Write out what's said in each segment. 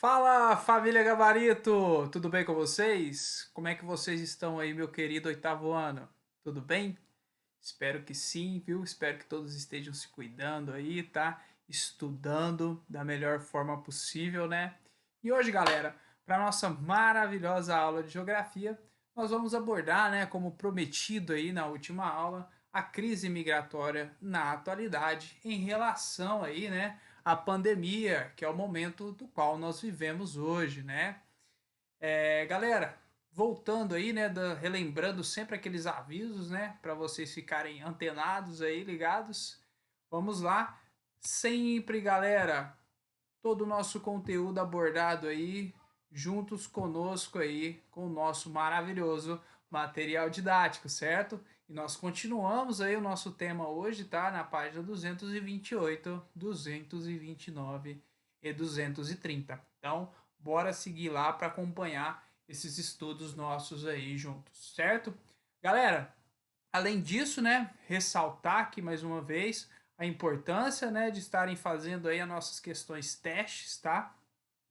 Fala, família Gabarito! Tudo bem com vocês? Como é que vocês estão aí, meu querido oitavo ano? Tudo bem? Espero que sim, viu? Espero que todos estejam se cuidando aí, tá? Estudando da melhor forma possível, né? E hoje, galera, para nossa maravilhosa aula de geografia, nós vamos abordar, né, como prometido aí na última aula, a crise migratória na atualidade em relação aí, né, à pandemia, que é o momento do qual nós vivemos hoje, né? Galera, voltando aí, né, relembrando sempre aqueles avisos, né, para vocês ficarem antenados aí, ligados. Vamos lá. Sempre, galera, todo o nosso conteúdo abordado aí, juntos conosco aí, com o nosso maravilhoso material didático, certo? E nós continuamos aí o nosso tema hoje, tá? Na página 228, 229 e 230. Então, bora seguir lá para acompanhar esses estudos nossos aí juntos, certo? Galera, além disso, né, ressaltar aqui mais uma vez a importância, né, de estarem fazendo aí as nossas questões testes, tá?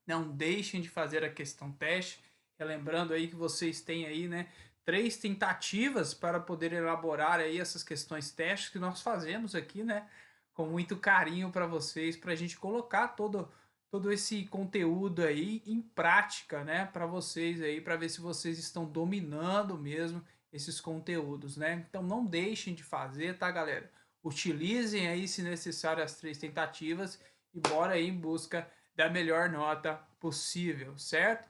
Não deixem de fazer a questão teste, relembrando aí que vocês têm aí, né, 3 tentativas para poder elaborar aí essas questões testes que nós fazemos aqui, né, com muito carinho para vocês, para a gente colocar todo esse conteúdo aí em prática, né, para vocês aí, para ver se vocês estão dominando mesmo esses conteúdos, né? Então não deixem de fazer, tá, galera? Utilizem aí, se necessário, as 3 tentativas e bora aí em busca da melhor nota possível, certo?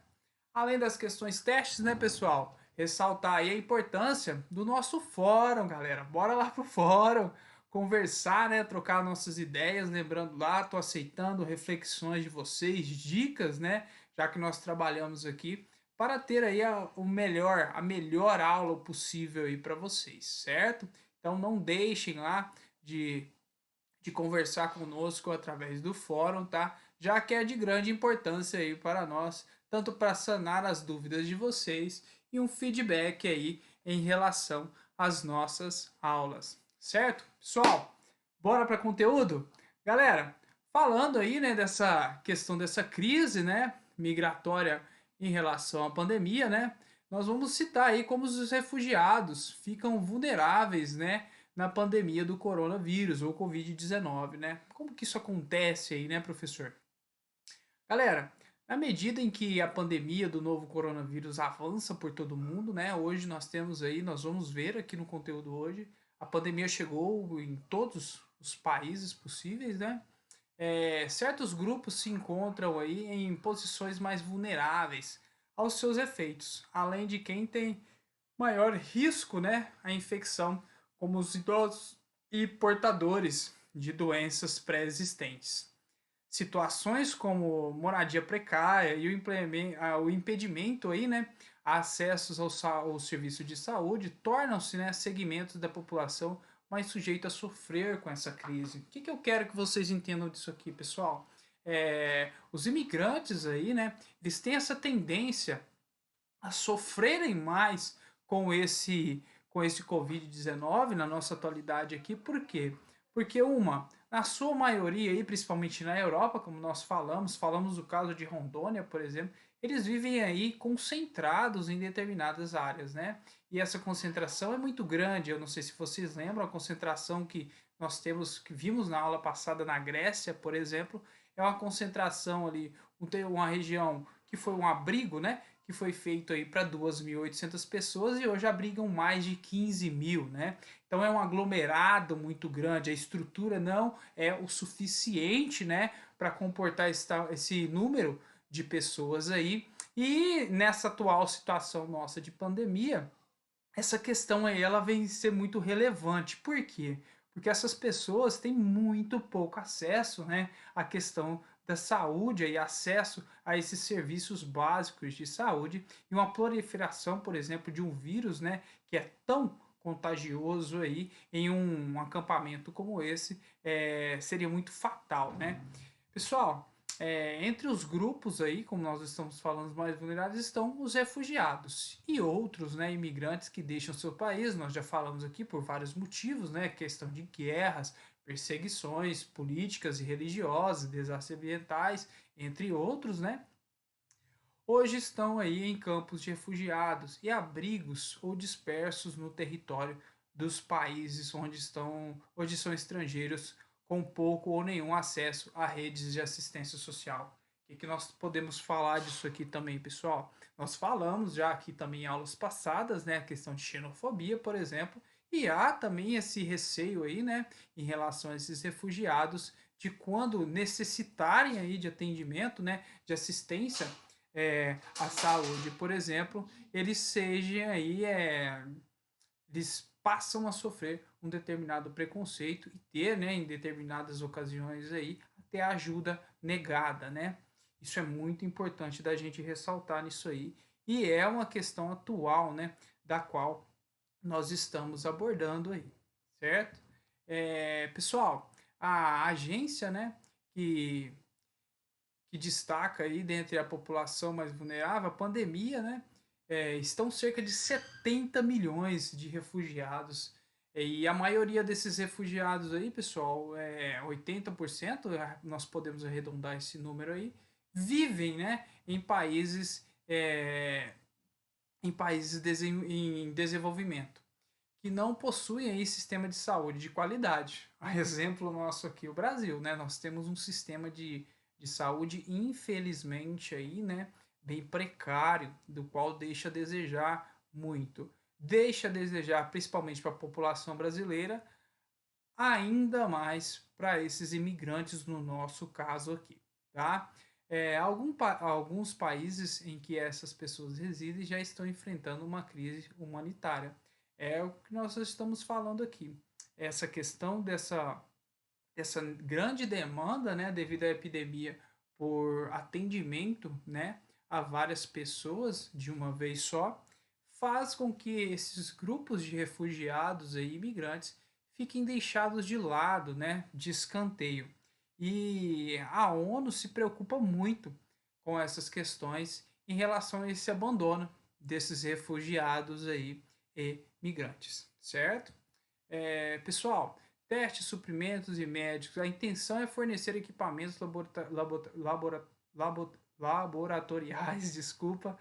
Além das questões testes, né, pessoal? Ressaltar aí a importância do nosso fórum, galera. Bora lá pro fórum conversar, né, trocar nossas ideias, lembrando lá, tô aceitando reflexões de vocês, dicas, né, já que nós trabalhamos aqui para ter aí a melhor aula possível aí para vocês, certo? Então não deixem lá de conversar conosco através do fórum, tá? Já que é de grande importância aí para nós, tanto para sanar as dúvidas de vocês e um feedback aí em relação às nossas aulas, certo? Pessoal, bora para conteúdo? Galera, falando aí, né, dessa questão dessa crise, né, migratória em relação à pandemia, né? Nós vamos citar aí como os refugiados ficam vulneráveis, né, na pandemia do coronavírus ou Covid-19, né? Como que isso acontece aí, né, professor? Galera, na medida em que a pandemia do novo coronavírus avança por todo mundo, né? Hoje nós temos aí, nós vamos ver aqui no conteúdo hoje, a pandemia chegou em todos os países possíveis, né? Certos grupos se encontram aí em posições mais vulneráveis aos seus efeitos, além de quem tem maior risco, né, a infecção, como os idosos e portadores de doenças pré-existentes. Situações como moradia precária e o impedimento aí, né, a acessos ao serviço de saúde tornam-se, né, segmentos da população mais sujeitos a sofrer com essa crise. O que eu quero que vocês entendam disso aqui, pessoal? Os imigrantes aí, né, eles têm essa tendência a sofrerem mais com esse Covid-19 na nossa atualidade aqui. Por quê? Porque na sua maioria, aí, principalmente na Europa, como nós falamos do caso de Rondônia, por exemplo, eles vivem aí concentrados em determinadas áreas, né? E essa concentração é muito grande. Eu não sei se vocês lembram a concentração que nós temos, que vimos na aula passada na Grécia, por exemplo, é uma concentração ali, uma região que foi um abrigo, né? Que foi feito aí para 2.800 pessoas e hoje abrigam mais de 15 mil, né? Então é um aglomerado muito grande, a estrutura não é o suficiente, né, para comportar esse número de pessoas aí. E nessa atual situação nossa de pandemia, essa questão aí ela vem ser muito relevante. Por quê? Porque essas pessoas têm muito pouco acesso, né, à questão da saúde e acesso a esses serviços básicos de saúde e uma proliferação, por exemplo, de um vírus, né, que é tão contagioso aí em um acampamento como esse seria muito fatal, né? Pessoal, entre os grupos aí, como nós estamos falando, mais vulneráveis, estão os refugiados e outros, né, imigrantes que deixam seu país. Nós já falamos aqui por vários motivos, né, questão de guerras, perseguições políticas e religiosas, desastres ambientais, entre outros, né? hoje estão aí em campos de refugiados e abrigos ou dispersos no território dos países onde são estrangeiros com pouco ou nenhum acesso a redes de assistência social. O que nós podemos falar disso aqui também, pessoal? Nós falamos já aqui também em aulas passadas, né, a questão de xenofobia, por exemplo, e há também esse receio aí, né, em relação a esses refugiados, de quando necessitarem aí de atendimento, né, de assistência à saúde, por exemplo, eles sejam aí, eles passam a sofrer um determinado preconceito e ter, né, em determinadas ocasiões aí, até ajuda negada, né? Isso é muito importante da gente ressaltar nisso aí. E é uma questão atual, né, da qual nós estamos abordando aí, certo? Pessoal, a agência, né, que, que destaca aí dentre a população mais vulnerável, a pandemia, né, estão cerca de 70 milhões de refugiados. E a maioria desses refugiados aí, pessoal, 80%, nós podemos arredondar esse número aí, vivem, né, em países em desenvolvimento que não possuem aí sistema de saúde de qualidade. A exemplo nosso aqui, o Brasil, né? Nós temos um sistema de saúde, infelizmente, aí, né? Bem precário, do qual deixa a desejar muito. Deixa a desejar, principalmente para a população brasileira, ainda mais para esses imigrantes, no nosso caso aqui, tá? Alguns países em que essas pessoas residem já estão enfrentando uma crise humanitária. É o que nós estamos falando aqui. Essa questão dessa grande demanda, né, devido à epidemia por atendimento, né, a várias pessoas de uma vez só, faz com que esses grupos de refugiados e imigrantes fiquem deixados de lado, né, de escanteio. E a ONU se preocupa muito com essas questões em relação a esse abandono desses refugiados aí e migrantes, certo? Pessoal, testes, suprimentos e médicos. A intenção é fornecer equipamentos laboratoriais, desculpa,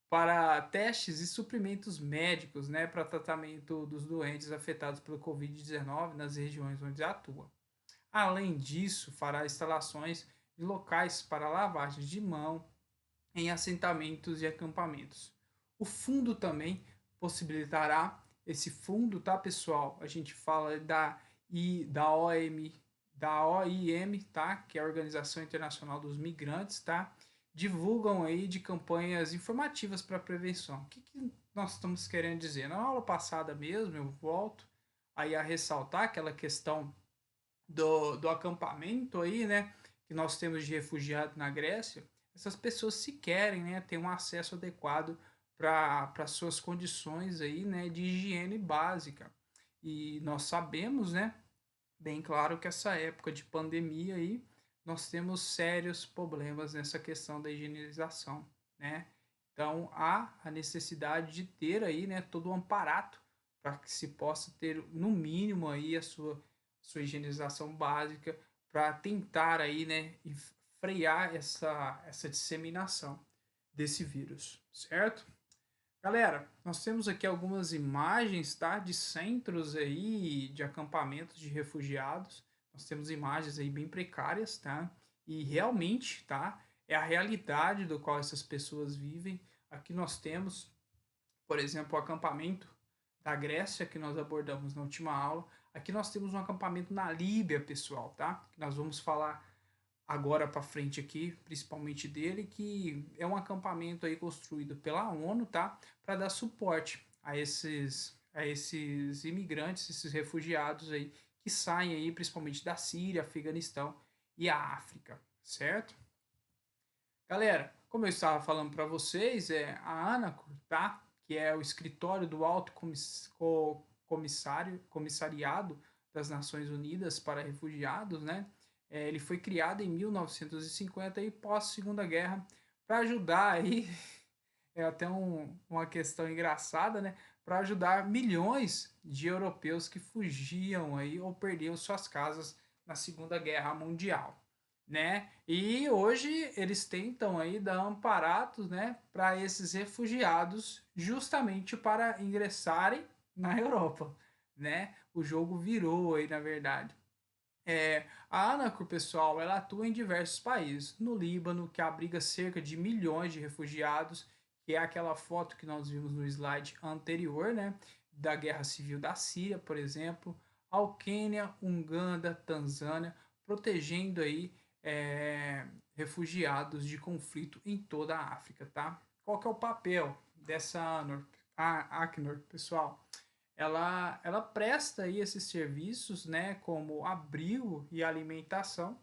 para testes e suprimentos médicos, né, para tratamento dos doentes afetados pelo Covid-19 nas regiões onde atua. Além disso, fará instalações de locais para lavagem de mão em assentamentos e acampamentos. O fundo também possibilitará esse fundo, tá, pessoal? A gente fala da OIM, tá? Que é a Organização Internacional dos Migrantes, tá? Divulgam aí de campanhas informativas para prevenção. O que nós estamos querendo dizer? Na aula passada mesmo, eu volto aí a ressaltar aquela questão do acampamento aí, né, que nós temos de refugiados na Grécia. Essas pessoas se querem, né, ter um acesso adequado para suas condições aí, né, de higiene básica. E nós sabemos, né, bem claro que essa época de pandemia aí, nós temos sérios problemas nessa questão da higienização, né? Então há a necessidade de ter aí, né, todo um aparato para que se possa ter no mínimo aí a sua higienização básica para tentar aí, né, frear essa disseminação desse vírus, certo? Galera, nós temos aqui algumas imagens, tá, de centros aí de acampamentos de refugiados. Nós temos imagens aí bem precárias, tá? E realmente, tá, é a realidade do qual essas pessoas vivem. Aqui nós temos, por exemplo, o acampamento da Grécia que nós abordamos na última aula. Aqui nós temos um acampamento na Líbia, pessoal, tá? Que nós vamos falar agora para frente aqui, principalmente dele, que é um acampamento aí construído pela ONU, tá? Para dar suporte a esses imigrantes, esses refugiados aí que saem aí principalmente da Síria, Afeganistão e a África, certo? Galera, como eu estava falando para vocês, a ANACO, tá? Que é o escritório do Alto Comissariado das Nações Unidas para Refugiados, né? Ele foi criado em 1950 e pós Segunda Guerra para ajudar aí, é até uma questão engraçada, né? Para ajudar milhões de europeus que fugiam aí ou perdiam suas casas na Segunda Guerra Mundial. né? E hoje eles tentam aí dar amparados, né, para esses refugiados, justamente para ingressarem na Europa, né? O jogo virou aí, na verdade. A Anacor, pessoal, ela atua em diversos países. No Líbano, que abriga cerca de milhões de refugiados, que é aquela foto que nós vimos no slide anterior, né? Da guerra civil da Síria, por exemplo. Ao Quênia, Uganda, Tanzânia, protegendo aí refugiados de conflito em toda a África, tá? Qual que é o papel dessa Acnur, pessoal? Ela presta aí esses serviços, né, como abrigo e alimentação,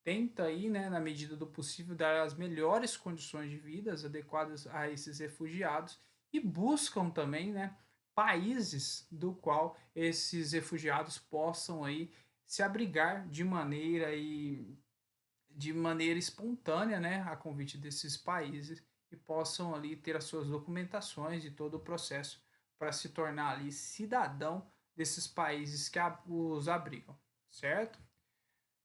tenta aí, né, na medida do possível, dar as melhores condições de vida adequadas a esses refugiados e buscam também, né, países do qual esses refugiados possam aí se abrigar de maneira espontânea, né, a convite desses países e possam ali ter as suas documentações e todo o processo para se tornar ali cidadão desses países que os abrigam, certo?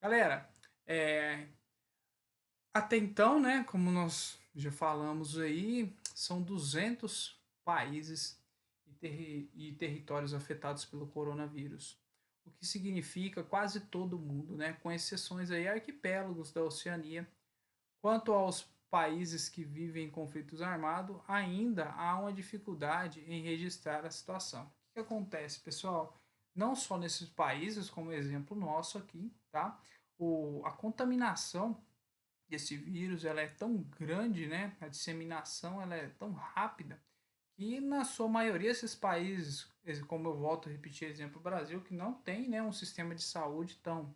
Galera, é, até então, né, como nós já falamos aí, são 200 países e territórios afetados pelo coronavírus, o que significa quase todo mundo, né, com exceções aí arquipélagos da Oceania. Quanto aos países que vivem em conflitos armados, ainda há uma dificuldade em registrar a situação. O que acontece, pessoal? Não só nesses países, como exemplo nosso aqui, tá? A contaminação desse vírus ela é tão grande, né? A disseminação ela é tão rápida que na sua maioria esses países, como eu volto a repetir exemplo, o Brasil, que não tem, né, um sistema de saúde tão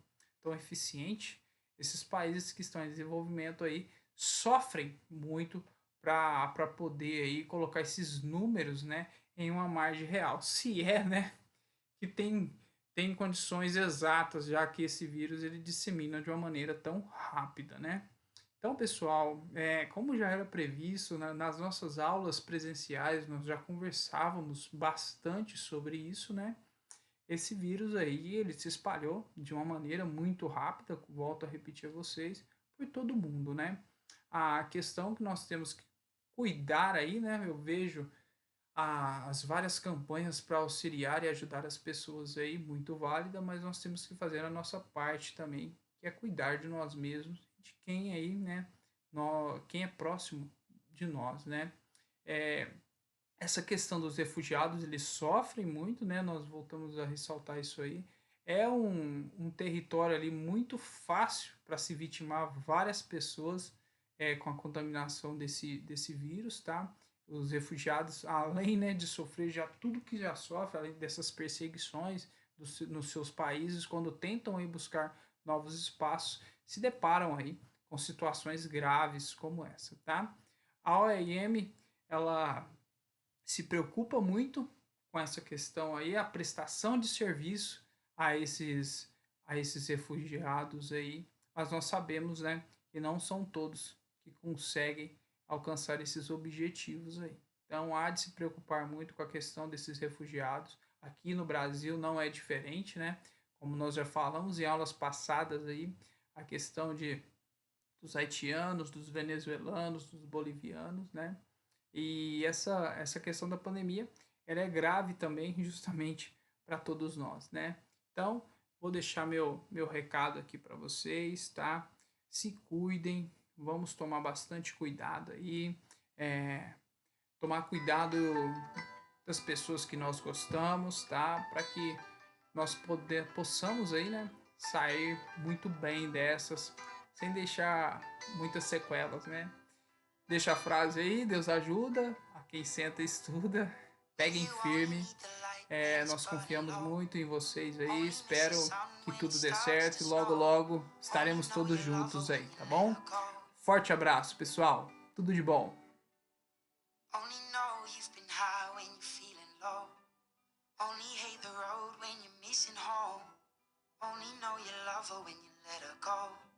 eficiente, esses países que estão em desenvolvimento aí sofrem muito para poder aí colocar esses números, né, em uma margem real. Se é, né, que tem condições exatas, já que esse vírus ele dissemina de uma maneira tão rápida, né? Então, pessoal, como já era previsto, nas nossas aulas presenciais, nós já conversávamos bastante sobre isso, né? Esse vírus aí, ele se espalhou de uma maneira muito rápida, volto a repetir a vocês, por todo mundo, né? A questão que nós temos que cuidar aí, né? Eu vejo as várias campanhas para auxiliar e ajudar as pessoas aí, muito válida, mas nós temos que fazer a nossa parte também, que é cuidar de nós mesmos, de quem aí, né, quem é próximo de nós, né. É, essa questão dos refugiados, eles sofrem muito, né, nós voltamos a ressaltar isso aí, é um território ali muito fácil para se vitimar várias pessoas com a contaminação desse vírus, tá? Os refugiados, além, né, de sofrer já tudo que já sofre, além dessas perseguições nos seus países, quando tentam ir buscar novos espaços, se deparam aí com situações graves como essa, tá? A OIM, ela se preocupa muito com essa questão aí, a prestação de serviço a esses, a esses refugiados aí, mas nós sabemos, né, que não são todos que conseguem alcançar esses objetivos aí. Então há de se preocupar muito com a questão desses refugiados. Aqui no Brasil não é diferente, né? Como nós já falamos em aulas passadas aí, a questão dos haitianos, dos venezuelanos, dos bolivianos, né? E essa questão da pandemia, ela é grave também, justamente para todos nós, né? Então, vou deixar meu recado aqui para vocês, tá? Se cuidem, vamos tomar bastante cuidado aí, tomar cuidado das pessoas que nós gostamos, tá? Para que possamos aí, né, sair muito bem dessas, sem deixar muitas sequelas, né? Deixa a frase aí, Deus ajuda a quem senta e estuda. Peguem firme. Nós confiamos muito em vocês aí. Espero que tudo dê certo e logo, logo estaremos todos juntos aí, tá bom? Forte abraço, pessoal. Tudo de bom. Only know you love her when you let her go.